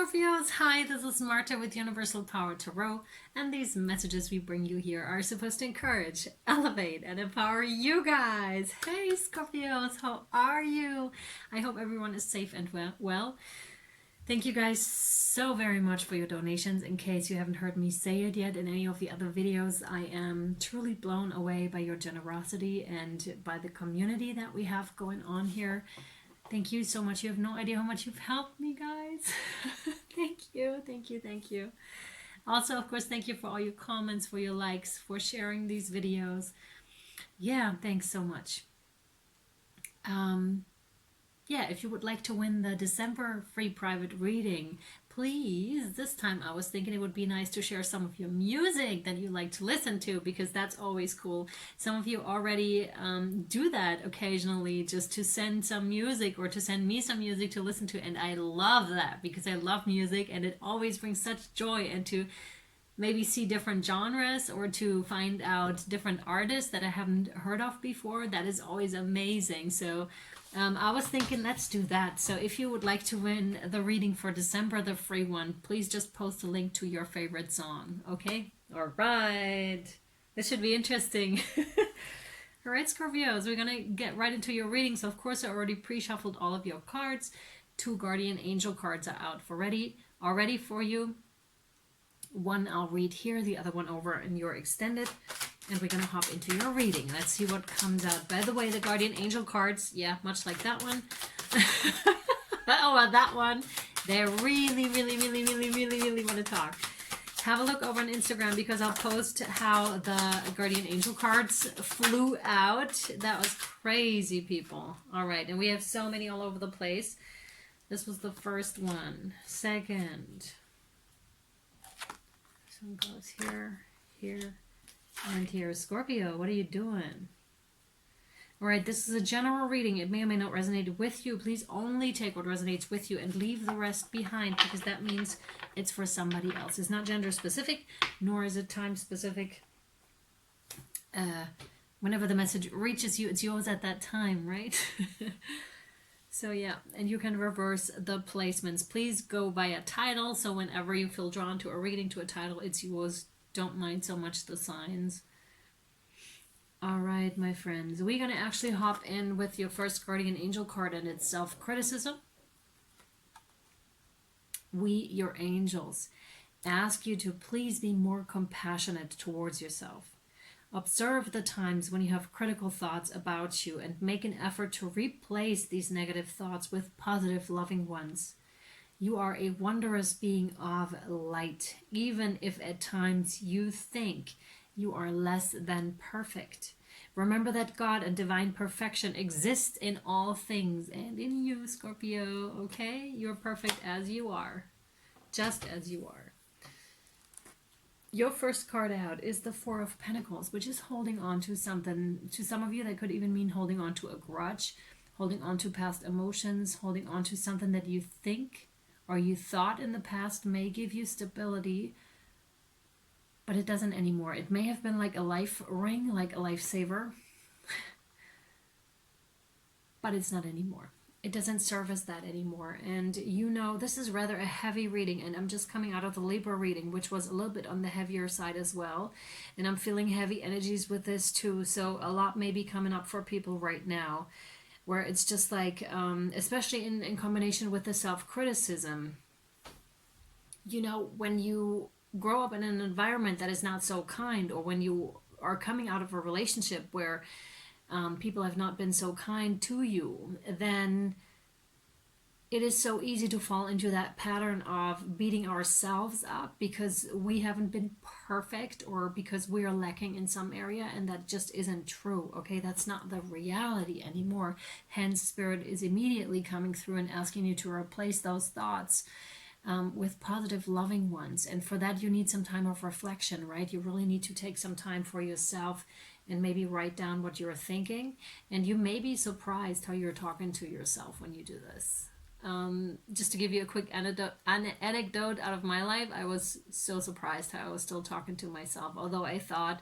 Scorpios, hi, this is Marthe with Universal Power Tarot, and these messages we bring you here are supposed to encourage, elevate, and empower you guys. Hey Scorpios, how are you? I hope everyone is safe and well. Thank you guys so very much for your donations. In case you haven't heard me say it yet in any of the other videos, I am truly blown away by your generosity and by the community that we have going on here. Thank you so much. You have no idea how much you've helped me, guys. Thank you, thank you, thank you. Also, of course, thank you for all your comments, for your likes, for sharing these videos. Yeah, thanks so much. Yeah, if you would like to win the December free private reading, please, this time I was thinking it would be nice to share some of your music that you like to listen to, because that's always cool. Some of you already do that occasionally, just to send some music or to send me some music to listen to, and I love that because I love music and it always brings such joy, and to maybe see different genres or to find out different artists that I haven't heard of before, that is always amazing. So I was thinking, let's do that. So if you would like to win the reading for December, the free one, please just post a link to your favorite song, okay? All right. This should be interesting. All right, Scorpios, we're going to get right into your reading. So, of course, I already pre-shuffled all of your cards. 2 guardian angel cards are out already for you. One I'll read here, the other one over in your extended. And we're going to hop into your reading. Let's see what comes out. By the way, the guardian angel cards, yeah, much like that one. That one. They really want to talk. Have a look over on Instagram, because I'll post how the guardian angel cards flew out. That was crazy, people. All right, and we have so many all over the place. This was the first one. Second. Some goes here, here. And here, Scorpio, what are you doing? All right, this is a general reading. It may or may not resonate with you. Please only take what resonates with you and leave the rest behind, because that means it's for somebody else. It's not gender specific, nor is it time specific. Whenever the message reaches you, it's yours at that time, right? So yeah, and you can reverse the placements. Please go by a title, so whenever you feel drawn to a reading, to a title, it's yours. Don't mind so much the signs. All right, my friends. We're going to actually hop in with your first guardian angel card, and it's self-criticism. We, your angels, ask you to please be more compassionate towards yourself. Observe the times when you have critical thoughts about you, and make an effort to replace these negative thoughts with positive, loving ones. You are a wondrous being of light, even if at times you think you are less than perfect. Remember that God and divine perfection exist in all things, and in you, Scorpio, okay? You're perfect as you are, just as you are. Your first card out is the 4 of Pentacles, which is holding on to something. To some of you, that could even mean holding on to a grudge, holding on to past emotions, holding on to something that you think or you thought in the past may give you stability, but it doesn't anymore. It may have been like a life ring, like a lifesaver, but it's not anymore. It doesn't serve as that anymore. And you know, this is rather a heavy reading, and I'm just coming out of the Libra reading, which was a little bit on the heavier side as well. And I'm feeling heavy energies with this too. So a lot may be coming up for people right now, where it's just like, especially in combination with the self-criticism, you know, when you grow up in an environment that is not so kind, or when you are coming out of a relationship where people have not been so kind to you, then it is so easy to fall into that pattern of beating ourselves up because we haven't been perfect, or because we are lacking in some area, and that just isn't true, okay? That's not the reality anymore. Hence, Spirit is immediately coming through and asking you to replace those thoughts with positive, loving ones. And for that, you need some time of reflection, right? You really need to take some time for yourself and maybe write down what you're thinking. And you may be surprised how you're talking to yourself when you do this. Just to give you a quick anecdote out of my life, I was so surprised how I was still talking to myself, although I thought,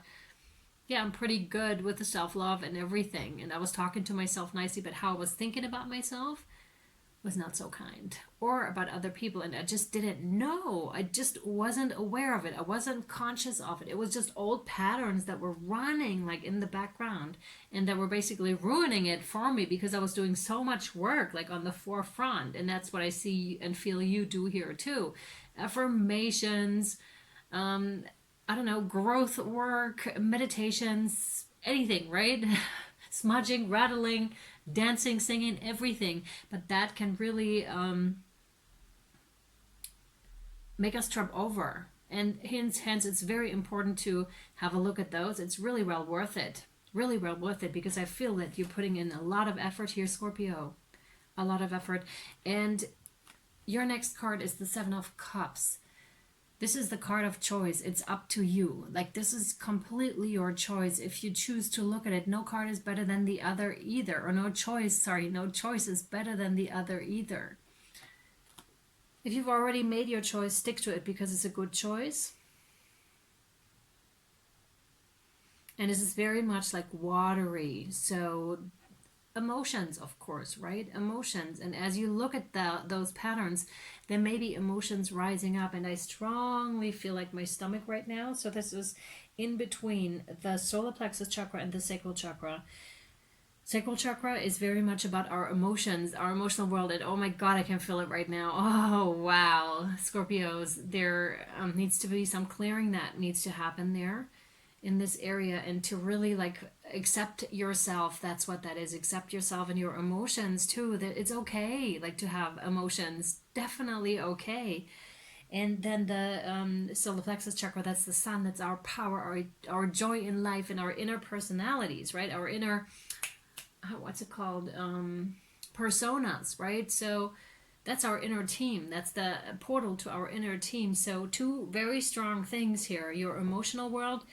yeah, I'm pretty good with the self-love and everything, and I was talking to myself nicely, but how I was thinking about myself, was not so kind, or about other people, and I just didn't know. I just wasn't aware of it. I wasn't conscious of it. It was just old patterns that were running like in the background, and that were basically ruining it for me because I was doing so much work like on the forefront. And that's what I see and feel you do here too. Affirmations, I don't know, growth work, meditations, anything, right? Smudging, rattling, dancing, singing, everything. But that can really make us trip over. And hence, it's very important to have a look at those. It's really well worth it. Really well worth it, because I feel that you're putting in a lot of effort here, Scorpio. A lot of effort. And your next card is the Seven of Cups. This is the card of choice. It's up to you. Like, this is completely your choice. If you choose to look at it, no card is better than the other either. Or no choice is better than the other either. If you've already made your choice, stick to it because it's a good choice. And this is very much like watery. So emotions, of course, right? Emotions. And as you look at those patterns, there may be emotions rising up. And I strongly feel like my stomach right now. So this is in between the solar plexus chakra and the sacral chakra. Sacral chakra is very much about our emotions, our emotional world. And oh my God, I can feel it right now. Oh, wow. Scorpios, there needs to be some clearing that needs to happen there in this area, and to really like accept yourself. That's what that is. Accept yourself and your emotions too, that it's okay like to have emotions, definitely okay. And then the solar plexus chakra, that's the sun, that's our power, our joy in life, and our inner personalities, right? Our inner, what's it called, personas, right? So that's our inner team. That's the portal to our inner team. So two very strong things here: your emotional world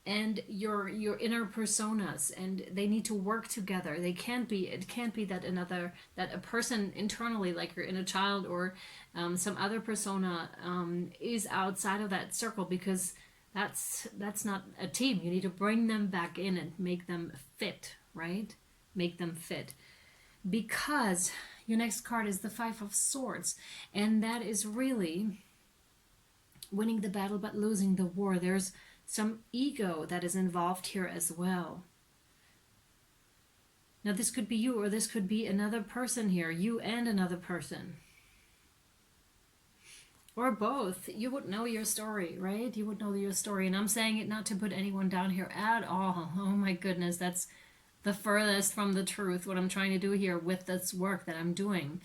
and your inner personas, and they need to work together. It can't be that a person internally, like your inner child or some other persona, is outside of that circle, because that's not a team. You need to bring them back in and make them fit, right? Make them fit. Because your next card is the Five of Swords, and that is really winning the battle but losing the war. There's some ego that is involved here as well. Now this could be you, or this could be another person here, you and another person, or both. You would know your story, right? You would know your story. And I'm saying it not to put anyone down here at all. Oh my goodness, that's the furthest from the truth. What I'm trying to do here with this work that I'm doing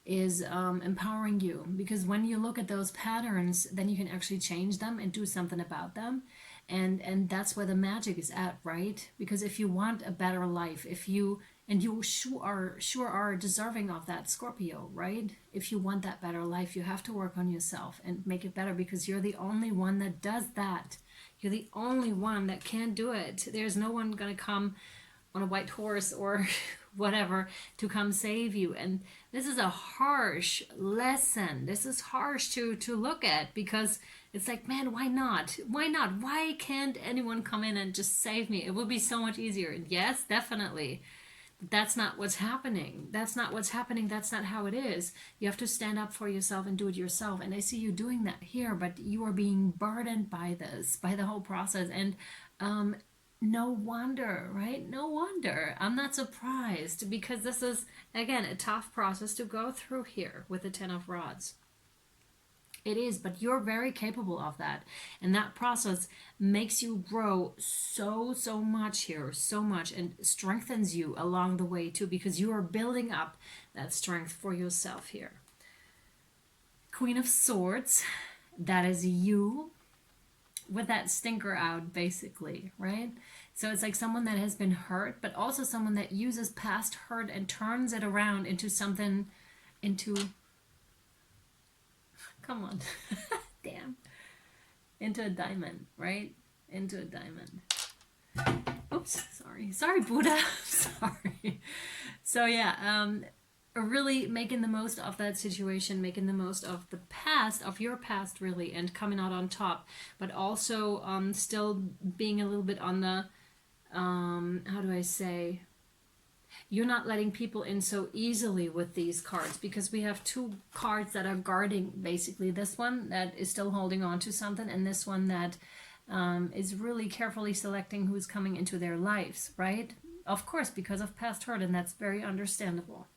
is empowering you, because when you look at those patterns, then you can actually change them and do something about them. And that's where the magic is at, right? Because if you want a better life, you sure are deserving of that, Scorpio, right? If you want that better life, you have to work on yourself and make it better, because you're the only one that does that. You're the only one that can do it. There's no one gonna come on a white horse or whatever to come save you. And this is a harsh lesson. This is harsh to look at, because it's like, man, why not? Why not? Why can't anyone come in and just save me? It would be so much easier. Yes, definitely. But that's not what's happening. That's not what's happening. That's not how it is. You have to stand up for yourself and do it yourself. And I see you doing that here, but you are being burdened by this, by the whole process. And no wonder, right? No wonder. I'm not surprised, because this is, again, a tough process to go through here with the Ten of Rods. It is, but you're very capable of that. And that process makes you grow so much here, so much, and strengthens you along the way too, because you are building up that strength for yourself here. Queen of Swords, that is you with that stinker out, basically, right? So it's like someone that has been hurt, but also someone that uses past hurt and turns it around into something, come on, damn, into a diamond, right? Into a diamond. Oops, sorry, Buddha, sorry. So yeah, really making the most of that situation, making the most of the past, of your past, really, and coming out on top, but also still being a little bit on the, how do I say, You're not letting people in so easily with these cards, because we have two cards that are guarding, basically. This one that is still holding on to something, and this one that is really carefully selecting who's coming into their lives, right? Of course, because of past hurt, and that's very understandable.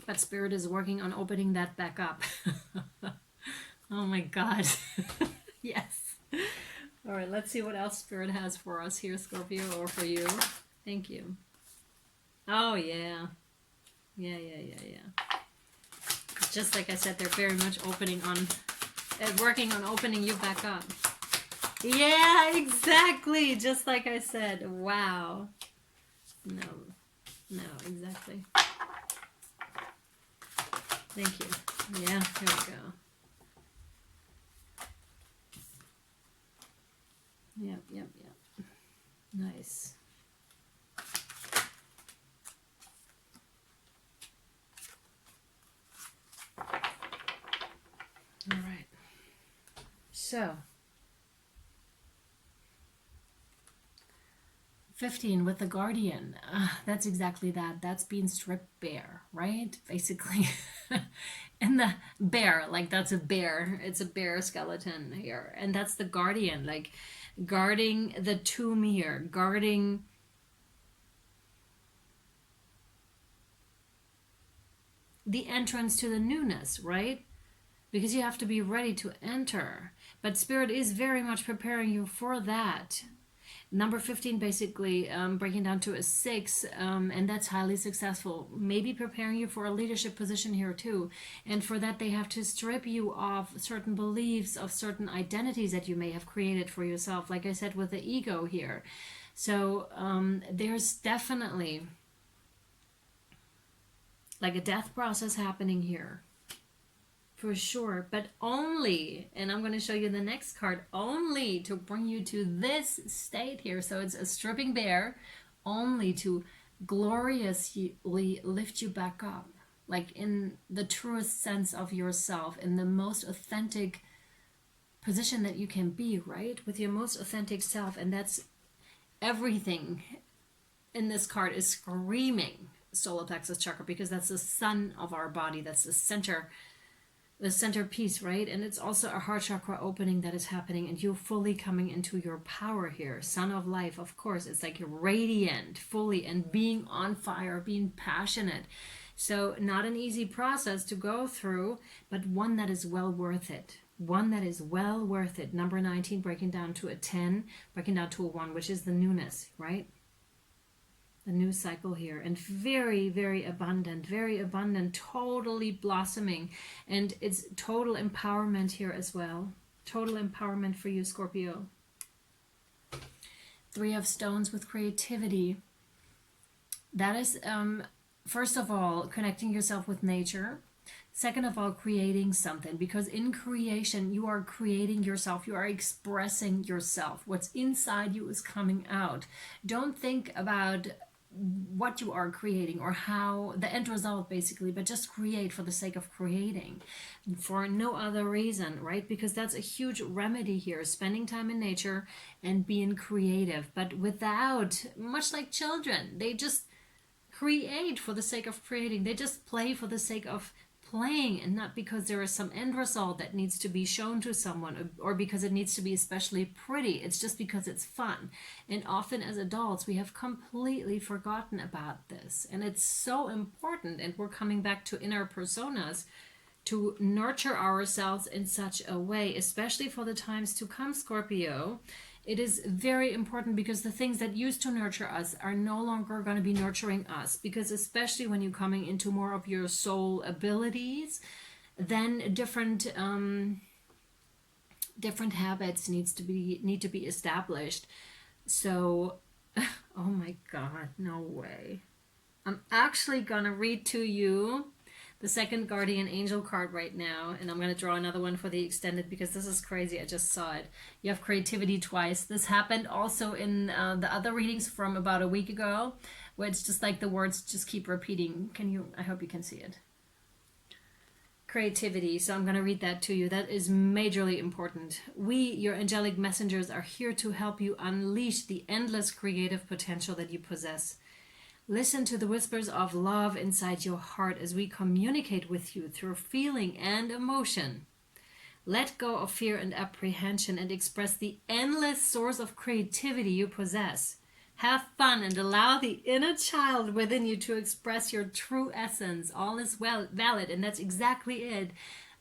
But Spirit is working on opening that back up. Oh my God. Yes. All right, let's see what else Spirit has for us here, Scorpio, or for you. Thank you. Oh, yeah. Yeah. Just like I said, they're very much working on opening you back up. Yeah, exactly. Just like I said. Wow. No, exactly. Thank you. Yeah, here we go. Yep. Nice. All right. So, 15 with the Guardian. That's exactly that. That's being stripped bare, right? Basically. And the bear, like that's a bear. It's a bear skeleton here. And that's the Guardian, like guarding the tomb here, guarding the entrance to the newness, right? Because you have to be ready to enter. But Spirit is very much preparing you for that. Number 15, basically breaking down to a 6, and that's highly successful. Maybe preparing you for a leadership position here too. And for that, they have to strip you of certain beliefs, of certain identities that you may have created for yourself, like I said, with the ego here. So there's definitely like a death process happening here. For sure, but only, and I'm going to show you the next card, only to bring you to this state here. So it's a stripping bare, only to gloriously lift you back up, like in the truest sense of yourself, in the most authentic position that you can be, right? With your most authentic self. And that's everything in this card is screaming solar plexus chakra, because that's the sun of our body. That's the centerpiece, right? And it's also a heart chakra opening that is happening, and you're fully coming into your power here. Sun of life, of course, it's like radiant fully and being on fire, being passionate. So not an easy process to go through, but one that is well worth it. One that is well worth it. Number 19 breaking down to a 10, breaking down to a 1, which is the newness, right? The new cycle here, and very, very abundant, totally blossoming. And it's total empowerment here as well. Total empowerment for you, Scorpio. 3 of Stones with creativity. That is, first of all, connecting yourself with nature. Second of all, creating something, because in creation, you are creating yourself. You are expressing yourself. What's inside you is coming out. Don't think about what you are creating or how the end result, basically, but just create for the sake of creating, for no other reason, right? Because that's a huge remedy here, spending time in nature and being creative, but without, much like children, they just create for the sake of creating. They just play for the sake of playing, and not because there is some end result that needs to be shown to someone, or because it needs to be especially pretty. It's just because it's fun. And often as adults, we have completely forgotten about this, and it's so important. And we're coming back to inner personas to nurture ourselves in such a way, especially for the times to come, Scorpio. It is very important, because the things that used to nurture us are no longer going to be nurturing us, because especially when you're coming into more of your soul abilities, then different habits need to be established. So oh my God, no way. I'm actually going to read to you the second guardian angel card right now, and I'm going to draw another one for the extended, because this is crazy. I just saw it. You have creativity twice. This happened also in the other readings from about a week ago, where it's just like the words just keep repeating. I hope you can see it. Creativity. So I'm going to read that to you. That is majorly important. We, your angelic messengers, are here to help you unleash the endless creative potential that you possess. Listen to the whispers of love inside your heart as we communicate with you through feeling and emotion. Let go of fear and apprehension and express the endless source of creativity you possess. Have fun and allow the inner child within you to express your true essence. All is valid, and that's exactly it.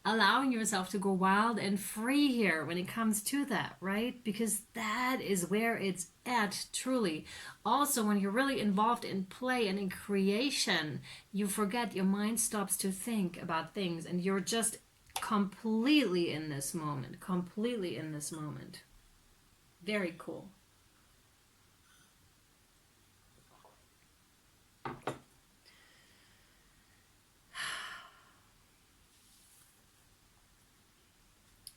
Allowing yourself to go wild and free here when it comes to that, right? Because that is where it's at, truly. Also, when you're really involved in play and in creation, you forget, your mind stops to think about things, and you're just completely in this moment. Completely in this moment. Very cool.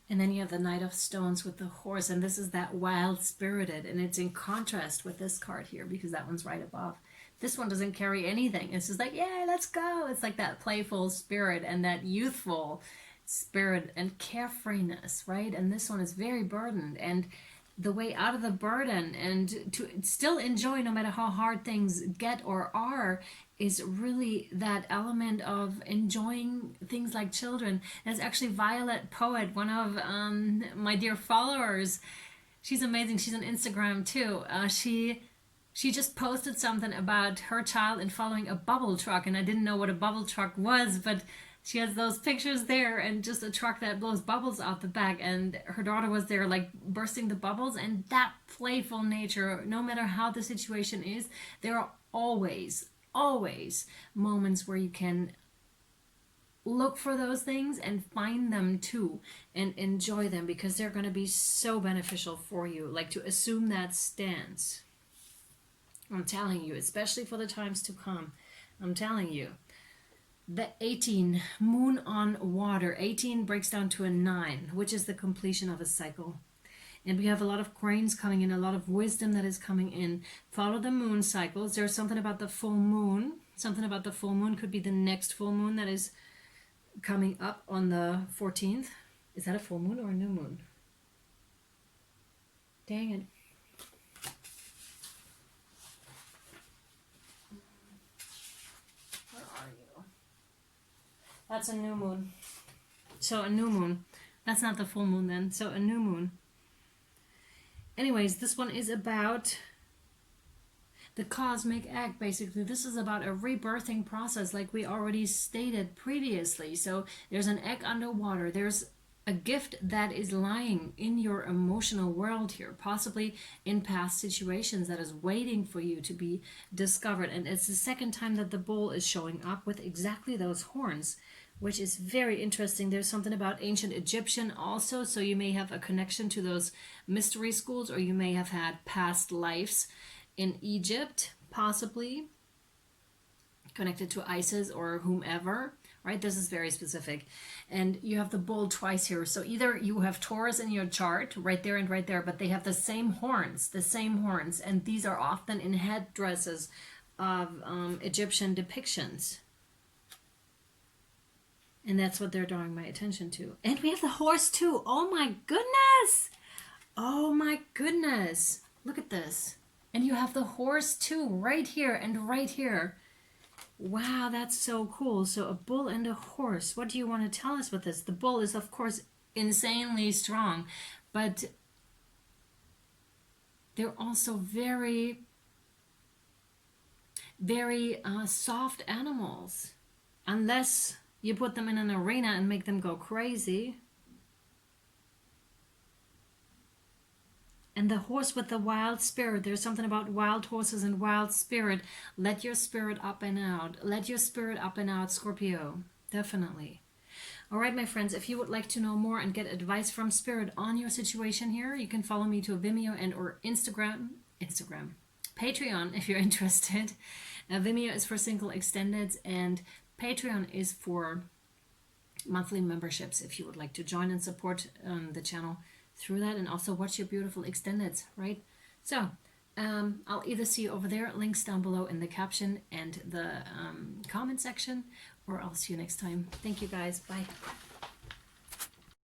And then you have the Knight of Stones with the horse, and this is that wild spirited, and it's in contrast with this card here because that one's right above. This one doesn't carry anything. It's just like, yeah, let's go. It's like that playful spirit and that youthful spirit and carefreeness, right? And this one is very burdened, and the way out of the burden and to still enjoy no matter how hard things get or are is really that element of enjoying things like children. There's actually Violet Poet, one of my dear followers. She's amazing. She's on Instagram too. She just posted something about her child and following a bubble truck, and I didn't know what a bubble truck was, but she has those pictures there and just a truck that blows bubbles out the back, and her daughter was there like bursting the bubbles. And that playful nature, no matter how the situation is, there are always moments where you can look for those things and find them too and enjoy them, because they're going to be so beneficial for you. Like, to assume that stance, I'm telling you, especially for the times to come, I'm telling you. The 18, moon on water. 18 breaks down to a 9, which is the completion of a cycle. And we have a lot of grains coming in, a lot of wisdom that is coming in. Follow the moon cycles. There's something about the full moon. Something about the full moon could be the next full moon that is coming up on the 14th. Is that a full moon or a new moon? Dang it. That's a new moon. So a new moon. That's not the full moon then. So a new moon. Anyways, this one is about the cosmic egg, basically. This is about a rebirthing process, like we already stated previously. So there's an egg underwater. There's a gift that is lying in your emotional world here, possibly in past situations, that is waiting for you to be discovered. And it's the second time that the bull is showing up with exactly those horns, which is very interesting. There's something about ancient Egyptian also, so you may have a connection to those mystery schools, or you may have had past lives in Egypt, possibly connected to Isis or whomever, right? This is very specific. And you have the bull twice here. So either you have Taurus in your chart, right there and right there, but they have the same horns, and these are often in headdresses of Egyptian depictions. And that's what they're drawing my attention to. And we have the horse too. Oh my goodness. Oh my goodness. Look at this. And you have the horse too, right here and right here. Wow, that's so cool. So a bull and a horse. What do you want to tell us with this? The bull is, of course, insanely strong, but they're also very, very soft animals. Unless you put them in an arena and make them go crazy. And the horse with the wild spirit. There's something about wild horses and wild spirit. Let your spirit up and out. Let your spirit up and out, Scorpio. Definitely. All right, my friends, if you would like to know more and get advice from Spirit on your situation here, you can follow me to Vimeo and or Instagram, Patreon if you're interested. Vimeo is for single extendeds, and Patreon is for monthly memberships if you would like to join and support the channel through that, and also watch your beautiful extendeds, right? So I'll either see you over there, links down below in the caption and the comment section, or I'll see you next time. Thank you guys. Bye.